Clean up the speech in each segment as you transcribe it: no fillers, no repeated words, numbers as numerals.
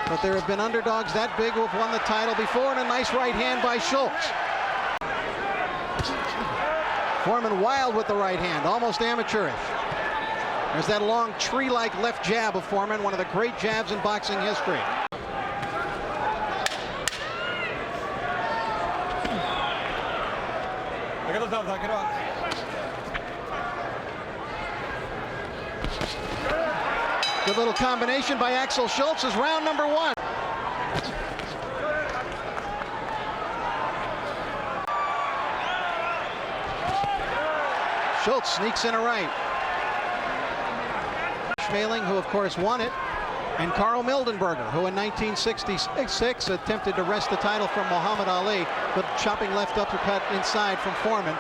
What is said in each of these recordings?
but there have been underdogs that big who have won the title before, and a nice right hand by Schultz. Foreman wild with the right hand, almost amateurish. There's that long tree-like left jab of Foreman, one of the great jabs in boxing history. Good little combination by Axel SCHULZ is round number 1. Schultz sneaks in a right. Schmeling, who of course won it, and Carl Mildenberger, who in 1966 attempted to wrest the title from Muhammad Ali, but chopping left uppercut inside from Foreman.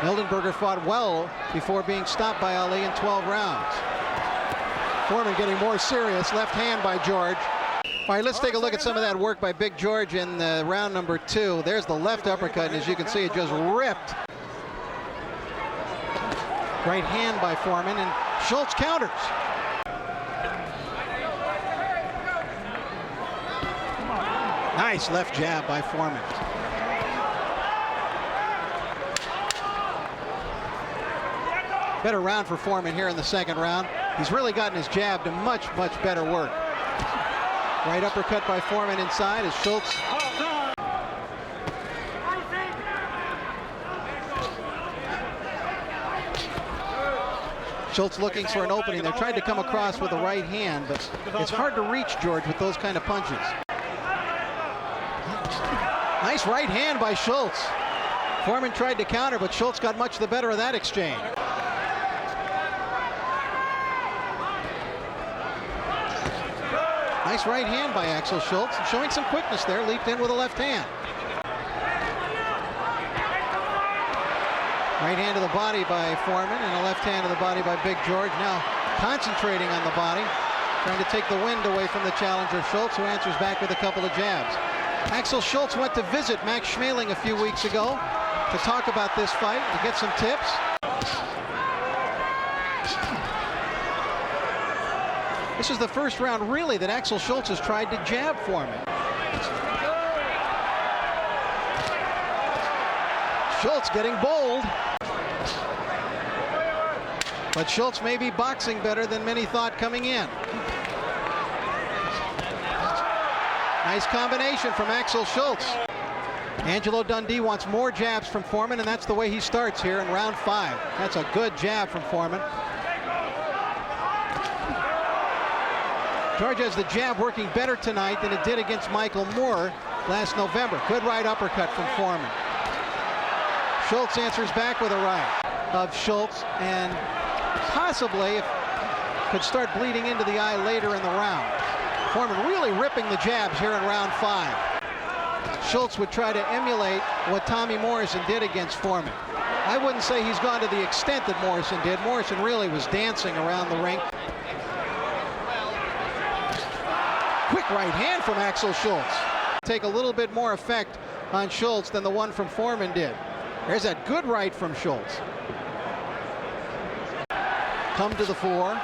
Mildenberger fought well before being stopped by Ali in 12 rounds. Foreman getting more serious, left hand by George. All right, let's take a look at some of that work by Big George in round number 2. There's the left uppercut, and as you can see, it just ripped. Right hand by Foreman, and Schultz counters. Nice left jab by Foreman. Better round for Foreman here in the second round. He's really gotten his jab to much, much better work. Right uppercut by Foreman inside as Schultz. Schultz looking for an opening. They're trying to come across with the right hand, but it's hard to reach George with those kind of punches. Nice right hand by Schultz. Foreman tried to counter, but Schultz got much the better of that exchange. Nice right hand by Axel SCHULZ, showing some quickness there, leaped in with a left hand. Right hand to the body by Foreman and a left hand to the body by Big George. Now concentrating on the body, trying to take the wind away from the challenger Schultz, who answers back with a couple of jabs. Axel SCHULZ went to visit Max Schmeling a few weeks ago to talk about this fight, to get some tips. This is the first round, really, that Axel SCHULZ has tried to jab Foreman. Schultz getting bold. But Schultz may be boxing better than many thought coming in. Nice combination from Axel SCHULZ. Angelo Dundee wants more jabs from Foreman, and that's the way he starts here in round 5. That's a good jab from Foreman. George has the jab working better tonight than it did against Michael Moore last November. Good right uppercut from Foreman. Schultz answers back with a right of Schultz, and possibly could start bleeding into the eye later in the round. Foreman really ripping the jabs here in round 5. Schultz would try to emulate what Tommy Morrison did against Foreman. I wouldn't say he's gone to the extent that Morrison did. Morrison really was dancing around the ring. Quick right hand from Axel SCHULZ. Take a little bit more effect on Schultz than the one from Foreman did. There's that good right from Schultz. Come to the 4.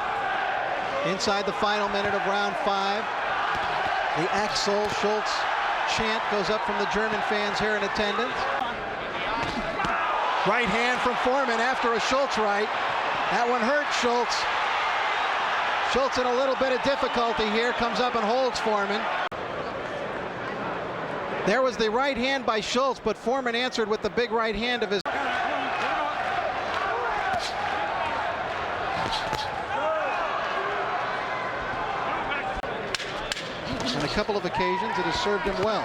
Inside the final minute of round 5. The Axel SCHULZ chant goes up from the German fans here in attendance. Right hand from Foreman after a Schultz right. That one hurt Schultz. Schultz in a little bit of difficulty here, comes up and holds Foreman. There was the right hand by Schultz, but Foreman answered with the big right hand of his. On a couple of occasions, it has served him well.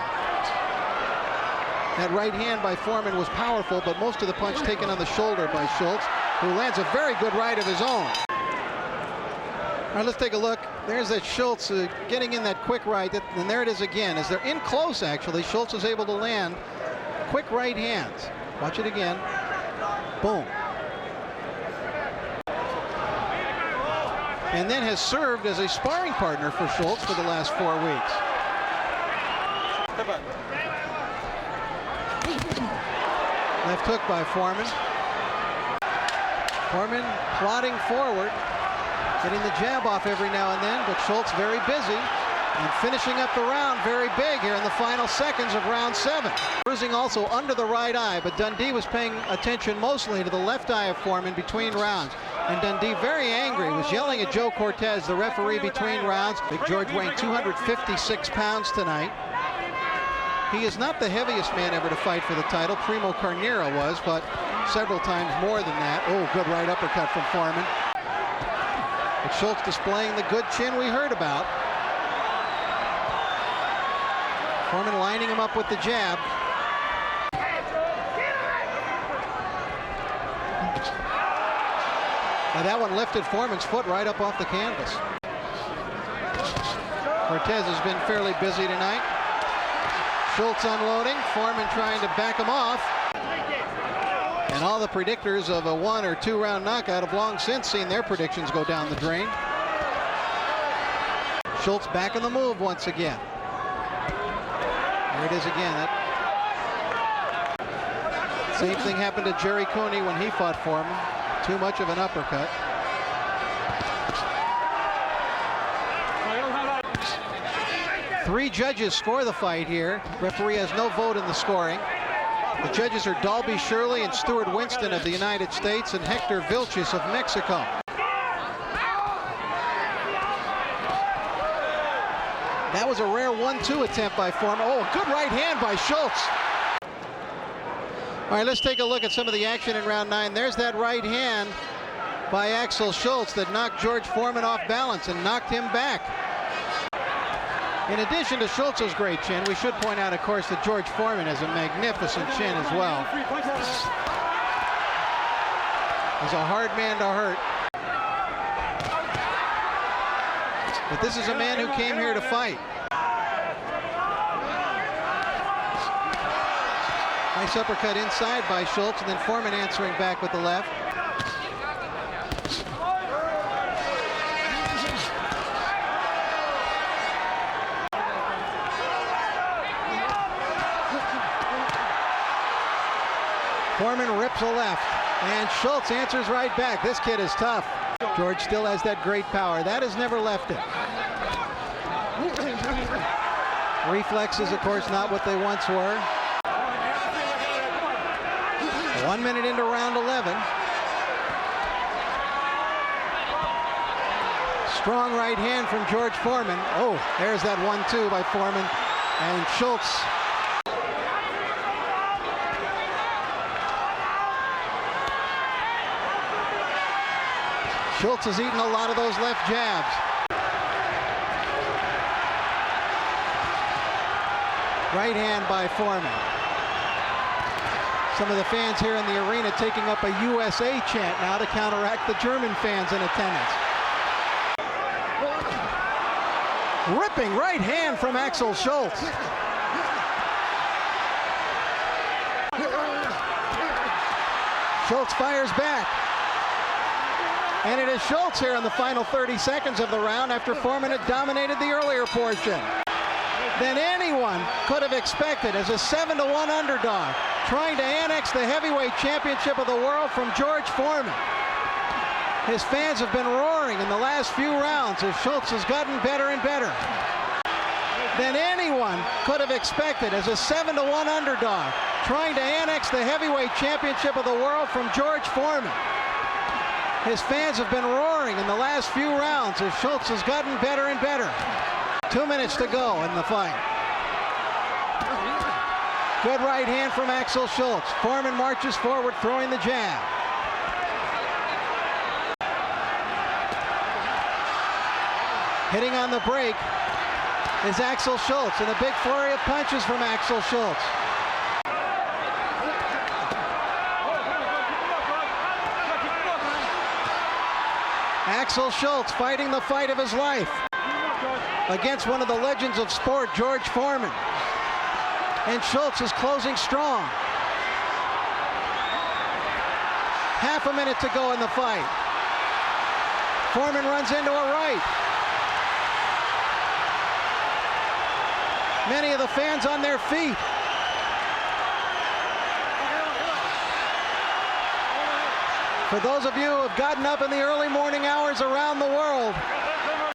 That right hand by Foreman was powerful, but most of the punch taken on the shoulder by Schultz, who lands a very good right of his own. All right, let's take a look. There's that Schultz getting in that quick right, and there it is again. As they're in close, actually, Schultz is able to land quick right hands. Watch it again. Boom. And then has served as a sparring partner for Schultz for the last 4 weeks. Left hook by Foreman. Foreman plodding forward, getting the jab off every now and then, but Schultz very busy. And finishing up the round very big here in the final seconds of round 7. Bruising also under the right eye, but Dundee was paying attention mostly to the left eye of Foreman between rounds. And Dundee, very angry, was yelling at Joe Cortez, the referee between rounds. Big George weighing 256 pounds tonight. He is not the heaviest man ever to fight for the title. Primo Carnera was, but several times more than that. Oh, good right uppercut from Foreman. But Schultz displaying the good chin we heard about. Foreman lining him up with the jab. Now that one lifted Foreman's foot right up off the canvas. Cortez has been fairly busy tonight. Schultz unloading, Foreman trying to back him off. And all the predictors of a 1 or 2 round knockout have long since seen their predictions go down the drain. Schultz back in the move once again. There it is again. Same thing happened to Jerry Cooney when he fought Foreman. Too much of an uppercut. Three judges score the fight here. Referee has no vote in the scoring. The judges are Dalby Shirley and Stuart Winston of the United States and Hector Vilches of Mexico. That was a rare 1-2 attempt by Foreman. Oh, a good right hand by Schultz. All right, let's take a look at some of the action in round 9. There's that right hand by Axel Schulz that knocked George Foreman off balance and knocked him back. In addition to Schultz's great chin, we should point out, of course, that George Foreman has a magnificent chin as well. He's a hard man to hurt. But this is a man who came here to fight. Nice uppercut inside by Schultz, and then Foreman answering back with the left. Foreman rips a left, and Schultz answers right back. This kid is tough. George still has that great power. That has never left it. Reflexes, of course, not what they once were. 1 minute into round 11. Strong right hand from George Foreman. Oh, there's that 1-2 by Foreman. And Schultz. Schultz has eaten a lot of those left jabs. Right hand by Foreman. Some of the fans here in the arena taking up a USA chant now to counteract the German fans in attendance. Ripping right hand from Axel Schulz. Schultz fires back. And it is Schultz here in the final 30 seconds of the round after Foreman had dominated the earlier portion. Than anyone could have expected as a 7-1 underdog, trying to annex the heavyweight championship of the world from George Foreman. His fans have been roaring in the last few rounds as Schultz has gotten better and better. Than anyone could have expected as a 7-1 underdog, trying to annex the heavyweight championship of the world from George Foreman. His fans have been roaring in the last few rounds as Schultz has gotten better and better. 2 minutes to go in the fight. Good right hand from Axel Schulz. Foreman marches forward, throwing the jab. Hitting on the break is Axel Schulz, and a big flurry of punches from Axel Schulz. Axel Schulz fighting the fight of his life against one of the legends of sport, George Foreman. And Schultz is closing strong. Half a minute to go in the fight. Foreman runs into a right. Many of the fans on their feet. For those of you who have gotten up in the early morning hours around the world